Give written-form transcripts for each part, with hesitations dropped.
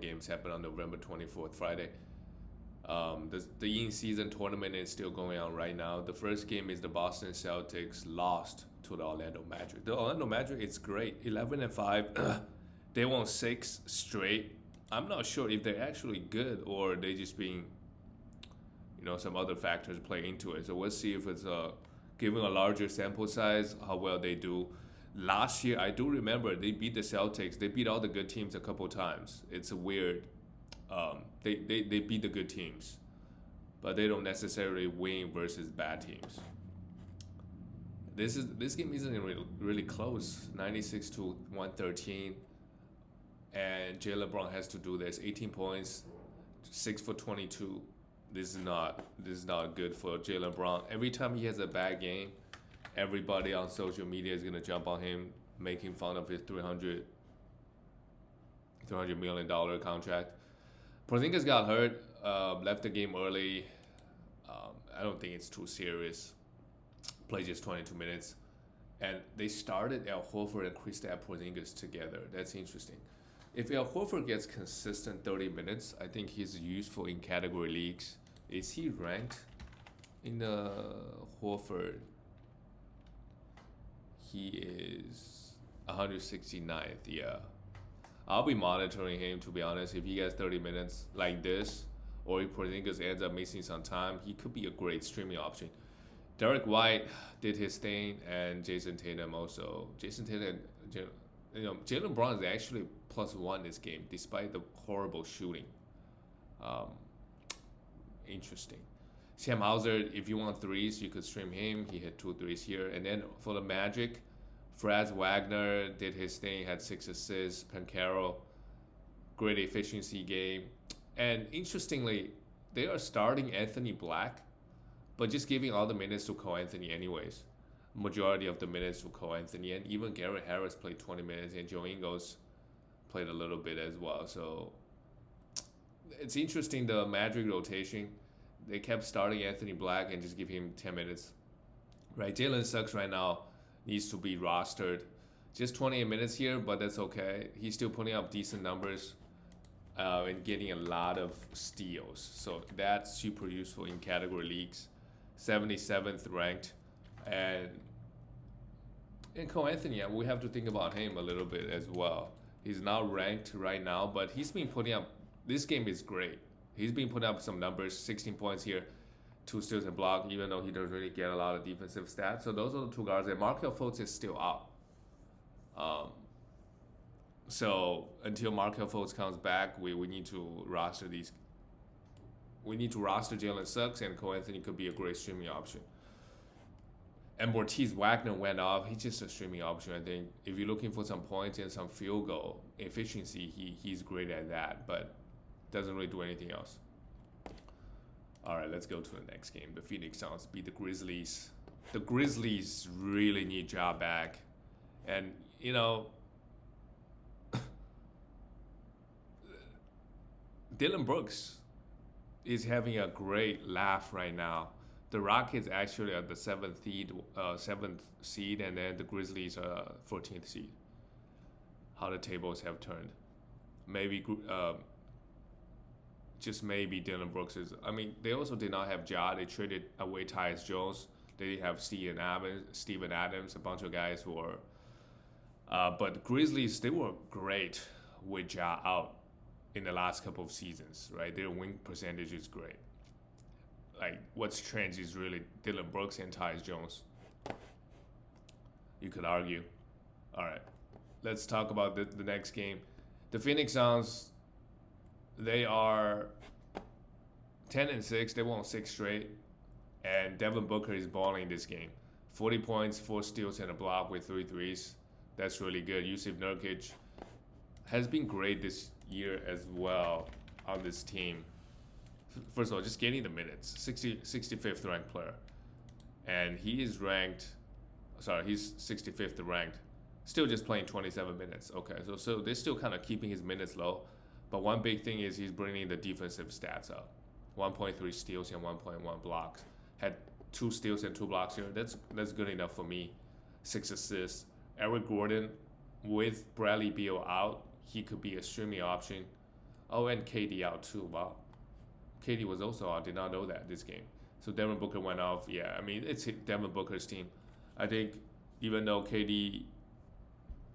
games happen on November 24th, Friday. The in-season tournament is still going on right now. The first game is the Boston Celtics lost to the Orlando Magic. The Orlando Magic is great, 11-5. They won 6 straight. I'm not sure if they're actually good or they just being, some other factors play into it. So we'll see if it's given a larger sample size, how well they do. Last year, I do remember they beat the Celtics. They beat all the good teams a couple times. It's weird. They beat the good teams, but they don't necessarily win versus bad teams. This game isn't really close. 96 to 113, and Jaylen Brown has to do this. 18 points, 6 for 22. This is not good for Jaylen Brown. Every time he has a bad game, everybody on social media is gonna jump on him, making fun of his $300 million contract. Porzingis got hurt, left the game early. I don't think it's too serious. Played just 22 minutes. And they started Al Horford and Kristaps Porzingis together. That's interesting. If Al Horford gets consistent 30 minutes, I think he's useful in category leagues. Is he ranked in the Horford? He is 169th, yeah. I'll be monitoring him, to be honest. If he gets 30 minutes like this, or if Porzingis ends up missing some time, he could be a great streaming option. Derek White did his thing, and Jason Tatum also. Jason Tatum, Jaylen Brown is actually +1 this game, despite the horrible shooting. Interesting. Sam Hauser, if you want threes, you could stream him. He hit 2 threes here. And then for the Magic, Franz Wagner did his thing, had 6 assists. Pancaro, great efficiency game. And interestingly, they are starting Anthony Black, but just giving all the minutes to Cole Anthony anyways. Majority of the minutes to Cole Anthony. And even Garrett Harris played 20 minutes, and Joe Ingles played a little bit as well. So it's interesting, the Magic rotation. They kept starting Anthony Black and just give him 10 minutes. Right, Jalen Suggs right now needs to be rostered. Just 28 minutes here, but that's okay. He's still putting up decent numbers and getting a lot of steals. So that's super useful in category leagues. 77th ranked. And Cole Anthony, we have to think about him a little bit as well. He's not ranked right now, but he's been putting up, this game is great. He's been putting up some numbers, 16 points here, 2 steals and block, even though he doesn't really get a lot of defensive stats. So those are the 2 guards. And Markelle Fultz is still out. So until Markelle Fultz comes back, we need to roster these. We need to roster Jalen Suggs, and Cole Anthony could be a great streaming option. And Mortiz Wagner went off. He's just a streaming option, I think. If you're looking for some points and some field goal efficiency, he's great at that, but doesn't really do anything else. All right, let's go to the next game. The Phoenix Suns beat the Grizzlies. The Grizzlies really need Ja back. And, Dylan Brooks is having a great laugh right now. The Rockets actually are the 7th seed, and then the Grizzlies are 14th seed. How the tables have turned. Maybe just maybe Dylan Brooks is. I mean, they also did not have Ja. They traded away Tyus Jones. They did have Steven Adams, a bunch of guys who were. But the Grizzlies, they were great with Ja out in the last couple of seasons, right? Their win percentage is great. Like, what's changed is really Dylan Brooks and Tyus Jones. You could argue. All right, let's talk about the next game. The Phoenix Suns, they are 10-6. They won 6 straight. And Devin Booker is balling this game. 40 points, 4 steals, and a block with 3 threes. That's really good. Yusuf Nurkic has been great this year as well on this team. First of all, just getting the minutes. 65th ranked player. And he is he's 65th ranked. Still just playing 27 minutes. Okay, so they're still kind of keeping his minutes low. But one big thing is he's bringing the defensive stats up. 1.3 steals and 1.1 blocks. Had 2 steals and 2 blocks here. That's good enough for me. 6 assists. Eric Gordon, with Bradley Beal out, he could be a streaming option. Oh, and KD out too. Wow. KD was also out. Did not know that this game. So Devin Booker went off. Yeah, I mean it's Devin Booker's team. I think even though KD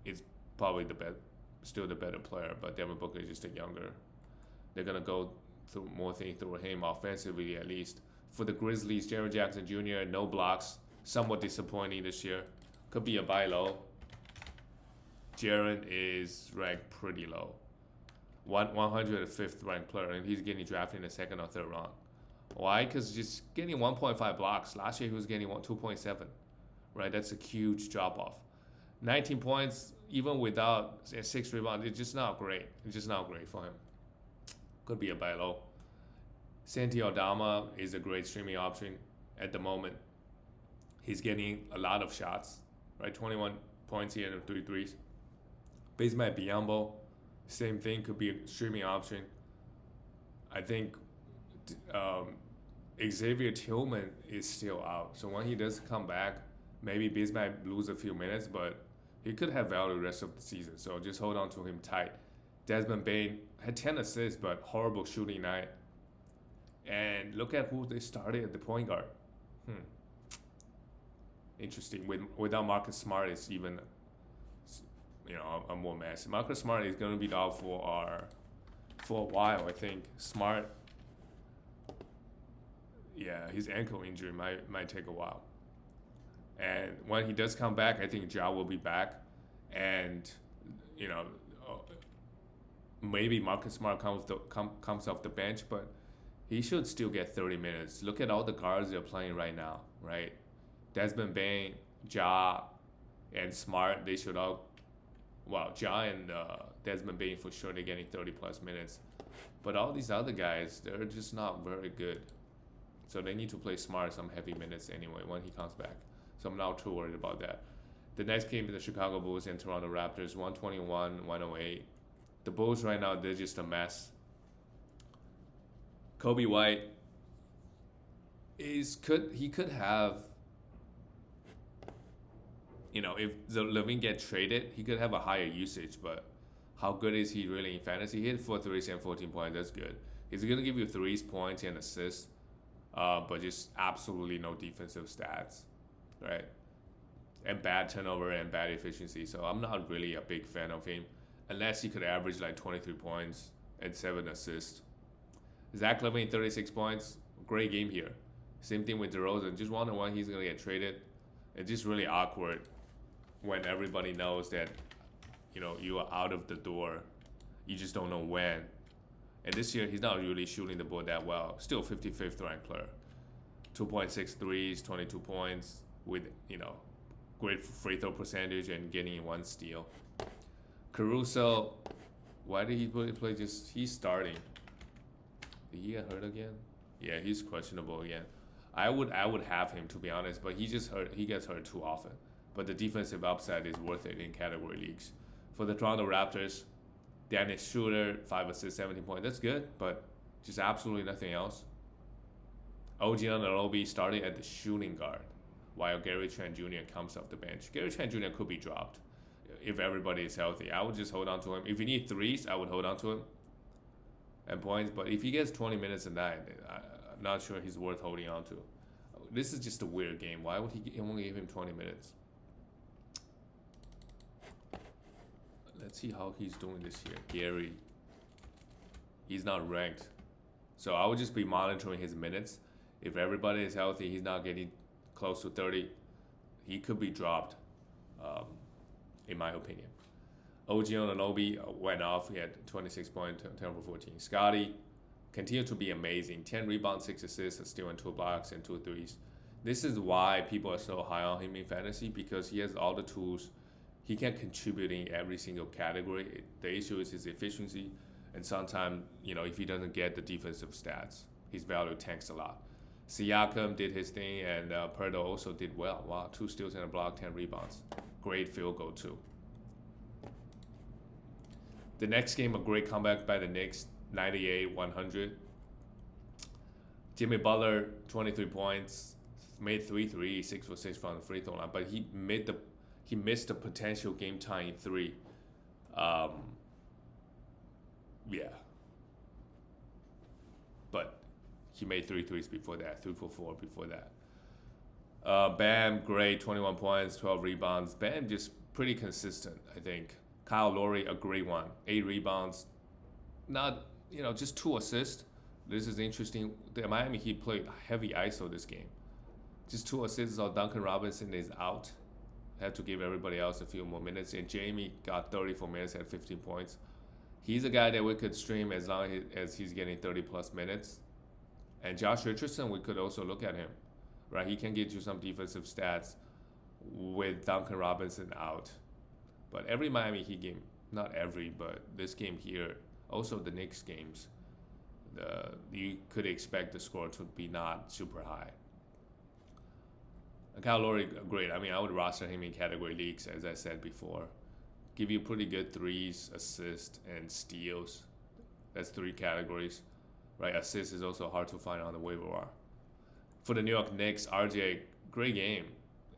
is probably still the better player, but Devin Booker is just a younger. They're gonna go through more things through him offensively at least. For the Grizzlies, Jaren Jackson Jr. no blocks, somewhat disappointing this year. Could be a buy low. Jaren is ranked pretty low. 105th ranked player, and he's getting drafted in the second or third round. Why? Because just getting 1.5 blocks. Last year he was getting 2.7, right? That's a huge drop off. 19 points, even without 6 rebounds, it's just not great. It's just not great for him. Could be a buy low. Santi Aldama is a great streaming option at the moment. He's getting a lot of shots, right? 21 points here and 3 threes. Bismack Biyombo, same thing, could be a streaming option. I think Xavier Tillman is still out. So when he does come back, maybe Bismack lose a few minutes, but he could have value the rest of the season. So just hold on to him tight. Desmond Bane had 10 assists, but horrible shooting night. And look at who they started at the point guard. Interesting. Without Marcus Smart, it's even a more mess. Marcus Smart is going to be out for a while, I think. Smart, yeah, his ankle injury might take a while. And when he does come back, I think Ja will be back. And, maybe Marcus Smart comes off the bench, but he should still get 30 minutes. Look at all the guards they're playing right now, right? Desmond Bane, Ja, and Smart, they should all. Well, Ja and Desmond Bane for sure, they're getting 30 plus minutes. But all these other guys, they're just not very good. So they need to play Smart some heavy minutes anyway when he comes back. So I'm not too worried about that. The next game is the Chicago Bulls and Toronto Raptors, 121-108. The Bulls right now, they're just a mess. Kobe White could have, if Levine gets traded, he could have a higher usage, but how good is he really in fantasy? He hit 4 threes and 14 points. That's good. He's going to give you 3 points and assists, but just absolutely no defensive stats, right? And bad turnover and bad efficiency. So I'm not really a big fan of him, unless he could average like 23 points and 7 assists. Zach LaVine, 36 points. Great game here. Same thing with DeRozan. Just wonder when he's going to get traded. It's just really awkward when everybody knows that, you are out of the door. You just don't know when. And this year, he's not really shooting the ball that well. Still 55th ranked player. 2.6 threes, 22 points with, great free throw percentage and getting 1 steal. Caruso, why did he play he's starting. Did he get hurt again? Yeah, he's questionable again. I would have him, to be honest, but he gets hurt too often. But the defensive upside is worth it in category leagues. For the Toronto Raptors, Dennis Schroeder, 5 assists, 17 points. That's good, but just absolutely nothing else. OG Anunoby started at the shooting guard, while Gary Trent Jr. comes off the bench. Gary Trent Jr. could be dropped if everybody is healthy. I would just hold on to him. If you need threes, I would hold on to him and points. But if he gets 20 minutes a night, I'm not sure he's worth holding on to. This is just a weird game. Why would he only give him 20 minutes? Let's see how he's doing this year. Gary, he's not ranked. So I would just be monitoring his minutes. If everybody is healthy, he's not getting close to 30, he could be dropped, in my opinion. OG Anunoby went off. He had 26 points, 10 for 14. Scotty continued to be amazing. 10 rebounds, 6 assists, still in 2 blocks and 2 threes. This is why people are so high on him in fantasy, because he has all the tools. He can contribute in every single category. The issue is his efficiency, and sometimes, if he doesn't get the defensive stats, his value tanks a lot. Siakam did his thing, and Perdo also did well. Wow, 2 steals and a block, 10 rebounds. Great field goal too. The next game, a great comeback by the Knicks, 98-100. Jimmy Butler, 23 points, made 3 threes, 6 for 6 from the free throw line, but he missed the potential game tying 3. Yeah, he made three threes before that, 3 for 4 before that. Bam, great, 21 points, 12 rebounds. Bam just pretty consistent, I think. Kyle Lowry, a great one, 8 rebounds, not just 2 assists. This is interesting. The Miami Heat played heavy ISO this game. Just 2 assists, so Duncan Robinson is out. Had to give everybody else a few more minutes. And Jamie got 34 minutes at 15 points. He's a guy that we could stream as long as he's getting 30 plus minutes. And Josh Richardson, we could also look at him, right? He can get you some defensive stats with Duncan Robinson out. But every Miami Heat game, not every, but this game here, also the Knicks games, you could expect the score to be not super high. And Kyle Lowry, great. I mean, I would roster him in category leagues, as I said before. Give you pretty good threes, assists, and steals. That's 3 categories, right? Assists is also hard to find on the waiver wire. For the New York Knicks, RJ, great game.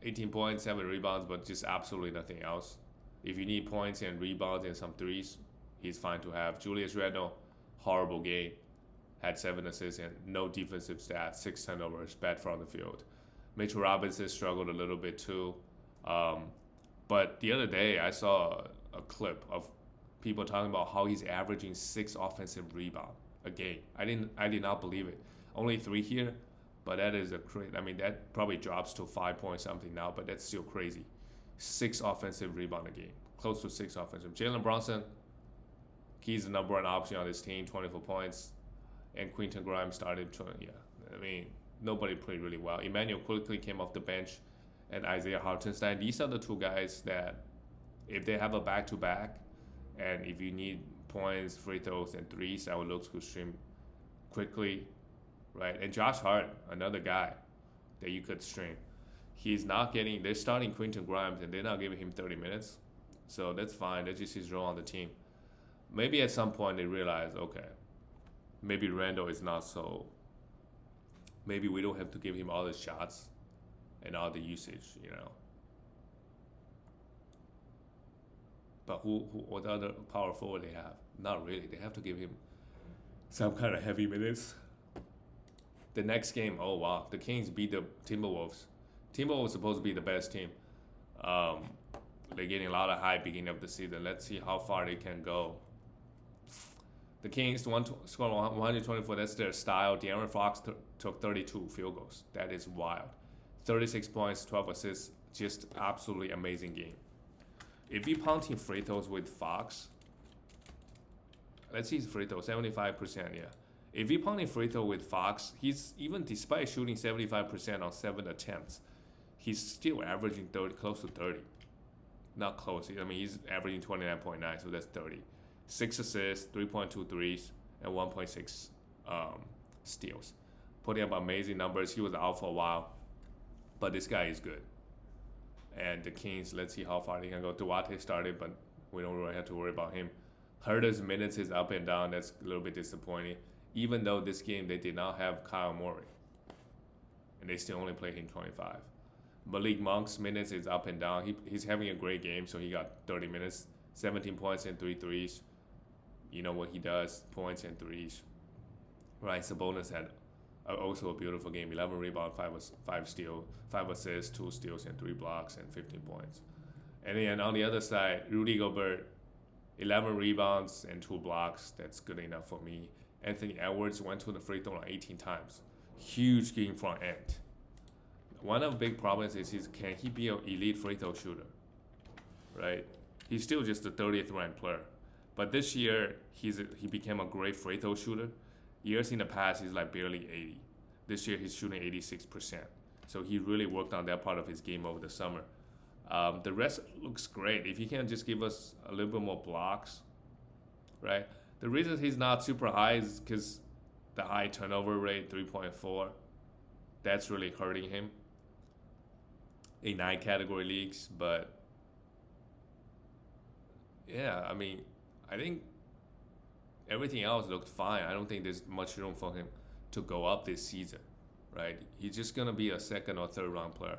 18 points, 7 rebounds, but just absolutely nothing else. If you need points and rebounds and some threes, he's fine to have. Julius Randle, horrible game. Had 7 assists and no defensive stats, 6 turnovers, bad from the field. Mitchell Robinson struggled a little bit too. But the other day, I saw a clip of people talking about how he's averaging 6 offensive rebounds a game. I did not believe it. Only 3 here, but that is I mean, that probably drops to 5 point something now, but that's still crazy. 6 offensive rebound a game, close to 6 offensive. Jalen Brunson, he's the number 1 option on this team, 24 points. And Quentin Grimes started, I mean, nobody played really well. Emmanuel quickly came off the bench, and Isaiah Hartenstein. These are the 2 guys that, if they have a back-to-back, and if you need points, free throws, and threes, I would look to stream quickly, right? And Josh Hart, another guy that you could stream. They're starting Quentin Grimes, and they're not giving him 30 minutes. So that's fine. That's just his role on the team. Maybe at some point they realize, okay, maybe Randall is not so. Maybe we don't have to give him all the shots and all the usage, But what other power forward they have? Not really. They have to give him some kind of heavy minutes. The next game, oh wow, the Kings beat the Timberwolves. Timberwolves supposed to be the best team. They're getting a lot of hype beginning of the season. Let's see how far they can go. The Kings scored 124. That's their style. De'Aaron Fox took 32 field goals. That is wild. 36 points, 12 assists. Just absolutely amazing game. If you punting free throws with Fox, let's see his free throw, 75%, yeah. If you punting free throw with Fox, he's, even despite shooting 75% on 7 attempts, he's still averaging 30, close to 30. Not close. I mean, he's averaging 29.9, so that's 30. 6 assists, 3.2 threes, and 1.6 steals. Putting up amazing numbers. He was out for a while, but this guy is good. And the Kings, let's see how far they can go. Duarte started, but we don't really have to worry about him. Herder's minutes is up and down. That's a little bit disappointing. Even though this game they did not have Kyle Murray, and they still only played him 25. Malik Monk's minutes is up and down. He's having a great game, so he got 30 minutes, 17 points and 3 threes. You know what he does, points and threes. Right, Sabonis had also a beautiful game, 11 rebounds, 5 steals, 5 assists, 2 steals, and 3 blocks, and 15 points. And then on the other side, Rudy Gobert, 11 rebounds and 2 blocks. That's good enough for me. Anthony Edwards went to the free throw line 18 times. Huge game front end. One of the big problems is can he be an elite free throw shooter, right? He's still just the 30th ranked player. But this year, he became a great free throw shooter. Years in the past, he's like barely 80. This year, he's shooting 86%. So he really worked on that part of his game over the summer. The rest looks great. If he can just give us a little bit more blocks, right? The reason he's not super high is because the high turnover rate, 3.4, that's really hurting him in 9 category leagues. But yeah, I mean, I think everything else looked fine. I don't think there's much room for him to go up this season, right? He's just gonna be a second or third round player,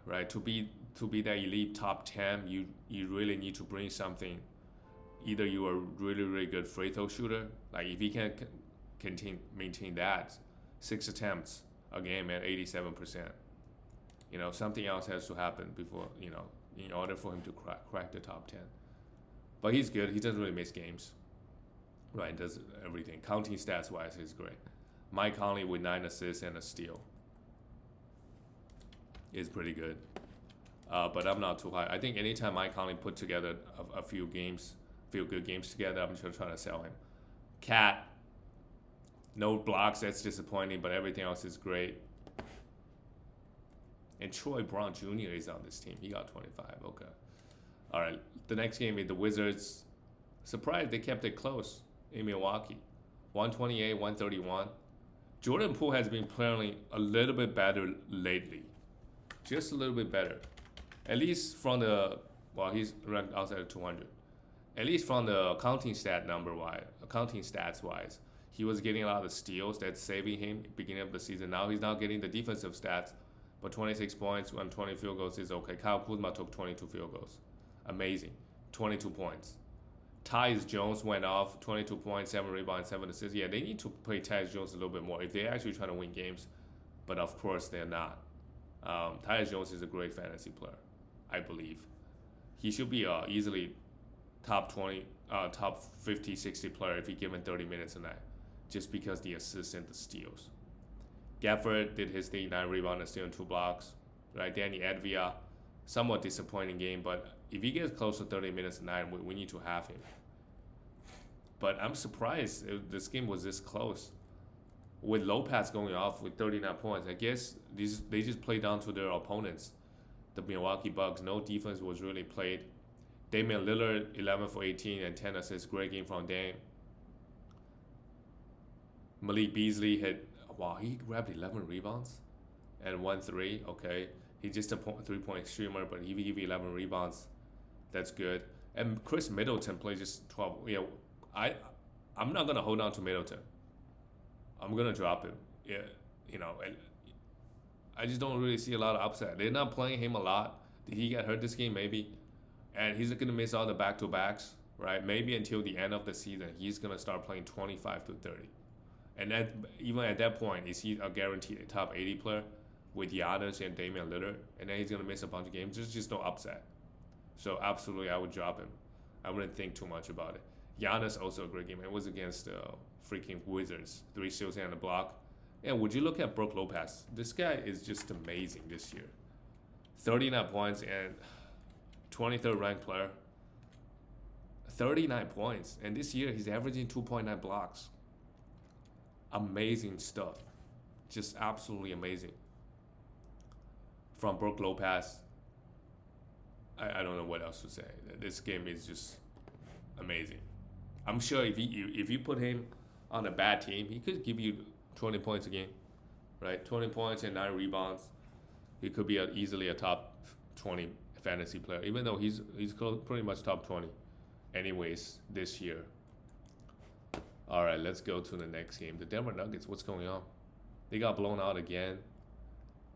right? To be that elite top 10, you really need to bring something. Either you are really good free throw shooter, like if he can maintain that 6 attempts a game at 87%. Something else has to happen before, in order for him to crack the top 10. But he's good. He doesn't really miss games. Right, does everything. Counting stats wise, he's great. Mike Conley with 9 assists and a steal is pretty good. But I'm not too high. I think anytime Mike Conley put together a few good games together, I'm just trying to sell him. Cat, no blocks, that's disappointing, but everything else is great. And Troy Brown Jr. is on this team. He got 25. Okay. All right. The next game is the Wizards. Surprised they kept it close in Milwaukee. 128-131. Jordan Poole has been playing a little bit better lately. Just a little bit better. At least from he's ranked outside of 200. At least from the counting stats wise, he was getting a lot of steals that's saving him beginning of the season. Now he's not getting the defensive stats, but 26 points and 20 field goals is okay. Kyle Kuzma took 22 field goals. Amazing. 22 points. Tyus Jones went off, 22 points, 7 rebounds, 7 assists. Yeah, they need to play Tyus Jones a little bit more if they're actually trying to win games. But of course, they're not. Tyus Jones is a great fantasy player, I believe. He should be easily top 20, top 50, 60 player if he given 30 minutes a night, just because the assists and the steals. Gafford did his thing, 9 rebounds, a steal, and 2 blocks. Right, Danny Advia, somewhat disappointing game, but if he gets close to 30 minutes a night, we need to have him. But I'm surprised this game was this close. With Lopez going off with 39 points, I guess they just played down to their opponents. The Milwaukee Bucks, no defense was really played. Damian Lillard, 11 for 18 and 10 assists. Great game from Dame. Malik Beasley he grabbed 11 rebounds and 1 3. Okay. He's just a 3-point streamer, but he gave you 11 rebounds. That's good. And Chris Middleton plays just 12. I'm not going to hold on to Middleton. I'm going to drop him. Yeah, and I just don't really see a lot of upside. They're not playing him a lot. Did he get hurt this game? Maybe. And he's going to miss all the back-to-backs, right? Maybe until the end of the season, he's going to start playing 25 to 30. And even at that point, is he a guaranteed top 80 player with Giannis and Damian Lillard? And then he's going to miss a bunch of games. There's just no upside. So absolutely, I would drop him. I wouldn't think too much about it. Giannis also a great game. It was against the freaking Wizards. 3 steals and a block. And would you look at Brook Lopez? This guy is just amazing this year. 39 points and 23rd ranked player. 39 points. And this year, he's averaging 2.9 blocks. Amazing stuff. Just absolutely amazing. From Brook Lopez, I don't know what else to say. This game is just amazing. I'm sure if you put him on a bad team, he could give you 20 points a game, right? 20 points and 9 rebounds. He could be easily a top 20 fantasy player, even though he's pretty much top 20 anyways this year. All right, let's go to the next game. The Denver Nuggets, what's going on? They got blown out again,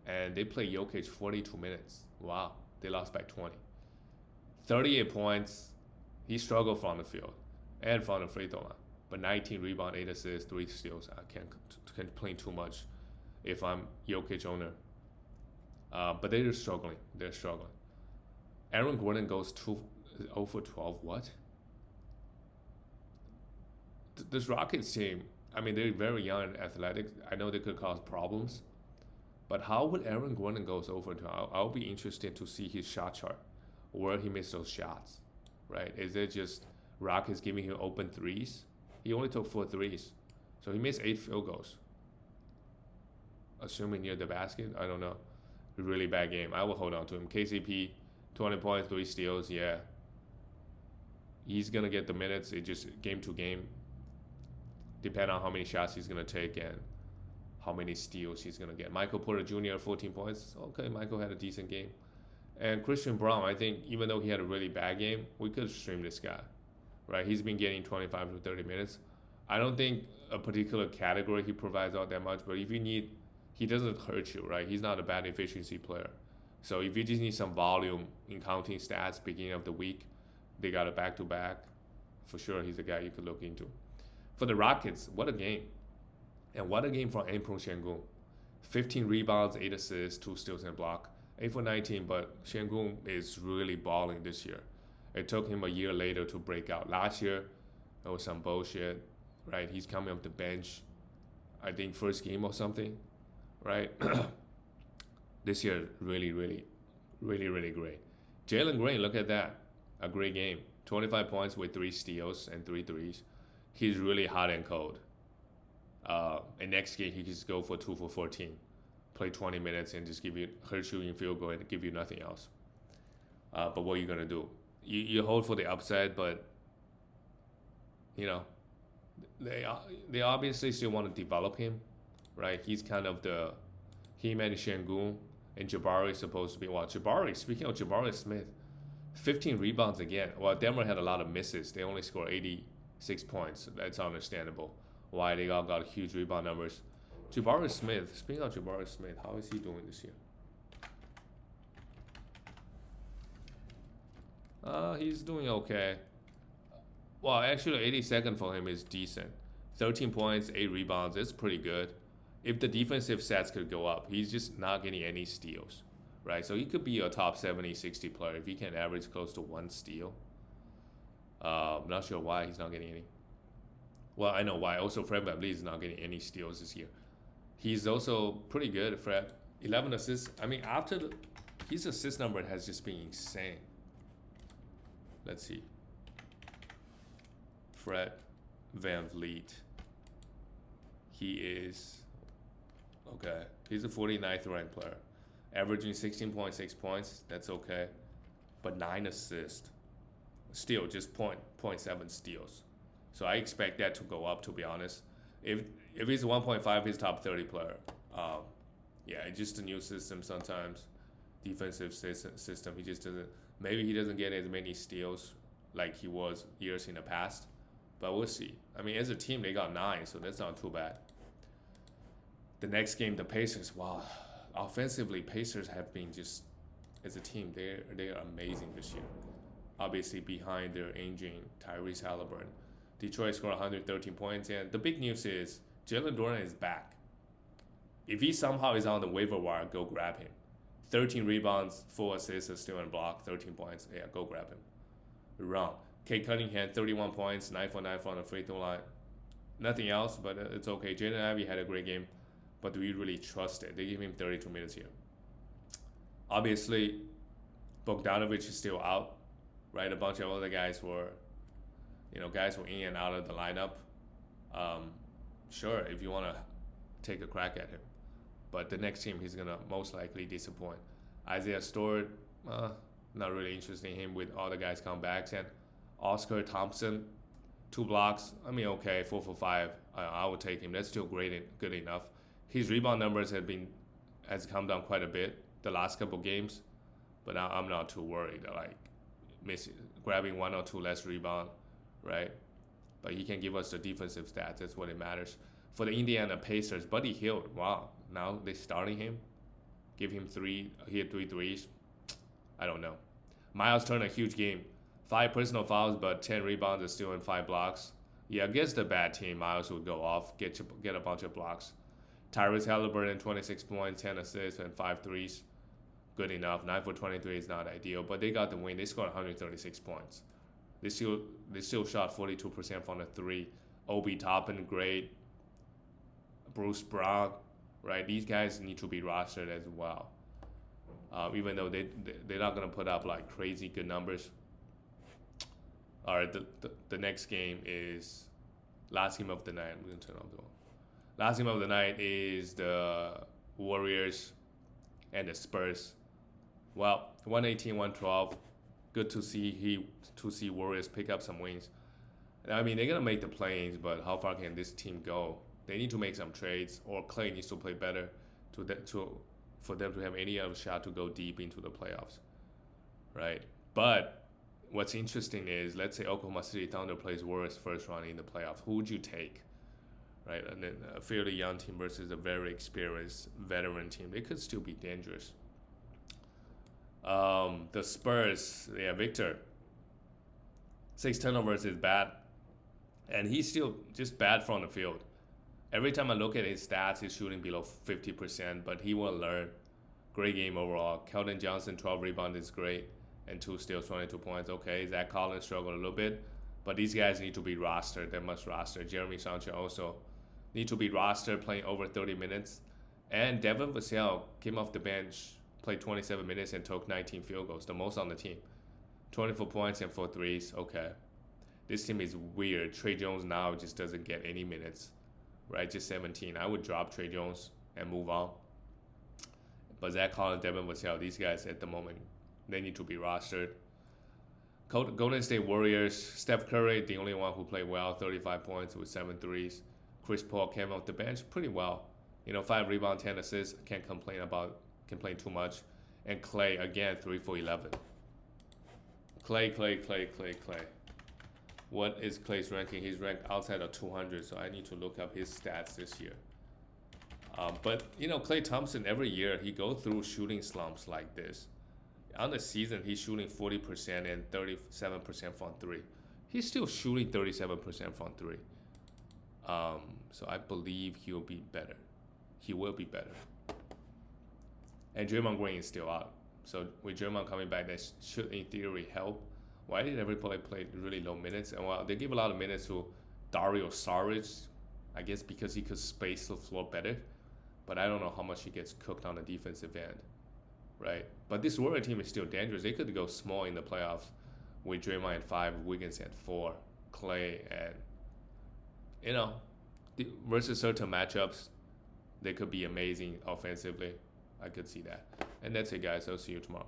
and they play Jokic 42 minutes. Wow, they lost by 20. 38 points. He struggled from the field and from the free throw line. But 19 rebounds, 8 assists, 3 steals. I can't complain too much if I'm Jokic owner. But they're struggling. They're struggling. Aaron Gordon goes 0 for 12. What? This Rockets team, I mean, they're very young and athletic. I know they could cause problems. But how would Aaron Gordon go 0 for 12? I'll be interested to see his shot chart, where he missed those shots, right? Is it just Rockets giving him open threes? He only took 4 threes. So he missed 8 field goals. Assuming near the basket, I don't know. Really bad game. I will hold on to him. KCP, 20 points, 3 steals, yeah. He's going to get the minutes. It just game to game. Depend on how many shots he's going to take and how many steals he's going to get. Michael Porter Jr., 14 points. Okay, Michael had a decent game. And Christian Braun, I think, even though he had a really bad game, we could stream this guy, right? He's been getting 25 to 30 minutes. I don't think a particular category he provides out that much, but if you need, he doesn't hurt you, right? He's not a bad efficiency player. So if you just need some volume in counting stats beginning of the week, they got a back-to-back. For sure, he's a guy you could look into. For the Rockets, what a game. And what a game from Empong Shengun. 15 rebounds, 8 assists, 2 steals and block. 8 for 19, but Shengun is really balling this year. It took him a year later to break out. Last year, it was some bullshit, right? He's coming off the bench, I think first game or something, right? This year, really, really, really, really great. Jalen Green, look at that. A great game. 25 points with 3 steals and 3 threes. He's really hot and cold. And next game, he can just go for 2 for 14. Play 20 minutes and just give you hurt you in field goal and give you nothing else. But what are you going to do? You hold for the upside, but, you know, they obviously still want to develop him, right? He's kind of him and Shengun, and Jabari is supposed to be. Well, Jabari, speaking of Jabari Smith, 15 rebounds again. Well, Denver had a lot of misses. They only scored 86 points. That's understandable why they all got huge rebound numbers. Jabari Smith, speaking of Jabari Smith, how is he doing this year? He's doing okay. Well, actually, 82nd for him is decent. 13 points, 8 rebounds. It's pretty good. If the defensive stats could go up, he's just not getting any steals, right? So he could be a top 70, 60 player if he can average close to 1 steal. I'm not sure why he's not getting any. Well, I know why. Also, Fred VanVleet is not getting any steals this year. He's also pretty good, Fred. 11 assists. I mean, his assist number has just been insane. Let's see. Fred VanVleet. He is, okay, he's a 49th ranked player. Averaging 16.6 points, that's okay. But 9 assists. Still, just 0.7 steals. So I expect that to go up, to be honest. If he's 1.5, he's top 30 player. Yeah, it's just a new system sometimes. Defensive system. He just doesn't, maybe he doesn't get as many steals like he was years in the past. But we'll see. I mean, as a team, they got 9, so that's not too bad. The next game, the Pacers, wow. Offensively, Pacers have been just, as a team, they're amazing this year. Obviously, behind their aging Tyrese Halliburton. Detroit scored 113 points, and the big news is Jalen Duren is back. If he somehow is on the waiver wire, go grab him. 13 rebounds, 4 assists, a steal and block, 13 points. Yeah, go grab him. Wrong. Kate Cunningham, 31 points, 9 for 9 from the free throw line. Nothing else, but it's okay. Jaden Ivey had a great game, but do we really trust it? They give him 32 minutes here. Obviously, Bogdanovich is still out, right? A bunch of other guys were in and out of the lineup. Sure, if you want to take a crack at him. But the next team, he's going to most likely disappoint. Isaiah Stewart, not really interested in him with all the guys come back. And Oscar Thompson, 2 blocks. I mean, okay, 4 for 5. I would take him. That's still good enough. His rebound numbers has come down quite a bit the last couple games, but I'm not too worried. Like grabbing 1 or 2 less rebound, right? But he can give us the defensive stats. That's what it matters. For the Indiana Pacers, Buddy Hield, wow. Now they're starting him. Give him 3. He had 3 threes. I don't know. Miles Turner, huge game. 5 personal fouls, but 10 rebounds and still in 5 blocks. Yeah, against the bad team, Miles would go off, get a bunch of blocks. Tyrese Halliburton, 26 points, 10 assists, and 5 threes. Good enough. 9 for 23 is not ideal, but they got the win. They scored 136 points. They still shot 42% from the 3. Obi Toppin, great. Bruce Brown, right? These guys need to be rostered as well. Even though they're not going to put up like crazy good numbers. All right, the next game is last game of the night. I'm going to turn off the one. Last game of the night is the Warriors and the Spurs. Well, 118-112. Good to see Warriors pick up some wins. I mean, they're going to make the play-ins, but how far can this team go? They need to make some trades, or Clay needs to play better for them to have any other shot to go deep into the playoffs, right? But what's interesting is, let's say Oklahoma City Thunder plays Warriors first round in the playoffs. Who would you take, right? And then a fairly young team versus a very experienced veteran team. They could still be dangerous. The Spurs, yeah, Victor. 6 turnovers is bad, and he's still just bad from the field. Every time I look at his stats, he's shooting below 50%, but he will learn. Great game overall. Keldon Johnson, 12 rebounds is great, and 2 steals, 22 points. Okay, Zach Collins struggled a little bit, but these guys need to be rostered. They must roster. Jeremy Sanchez also need to be rostered, playing over 30 minutes. And Devin Vassell came off the bench, played 27 minutes, and took 19 field goals, the most on the team. 24 points and 4 threes. Okay. This team is weird. Trey Jones now just doesn't get any minutes, right? Just 17. I would drop Trey Jones and move on. But Zach Collins, Devin Vassell, these guys at the moment, they need to be rostered. Golden State Warriors, Steph Curry, the only one who played well, 35 points with 7 threes. Chris Paul came off the bench pretty well. 5 rebounds, 10 assists. Can't complain too much. And Clay, again, 3 for 11. Clay. What is Clay's ranking? He's ranked outside of 200, so I need to look up his stats this year. But Klay Thompson, every year he goes through shooting slumps like this. On the season, he's shooting 40% and 37% from 3. He's still shooting 37% from 3. So I believe he'll be better. He will be better. And Draymond Green is still out. So with Draymond coming back, that should in theory help. Why did everybody play really low minutes? And well, they give a lot of minutes to Dario Saric, I guess because he could space the floor better. But I don't know how much he gets cooked on the defensive end, right? But this Warrior team is still dangerous. They could go small in the playoffs with Draymond at 5, Wiggins at 4, Clay at, versus certain matchups, they could be amazing offensively. I could see that. And that's it, guys. I'll see you tomorrow.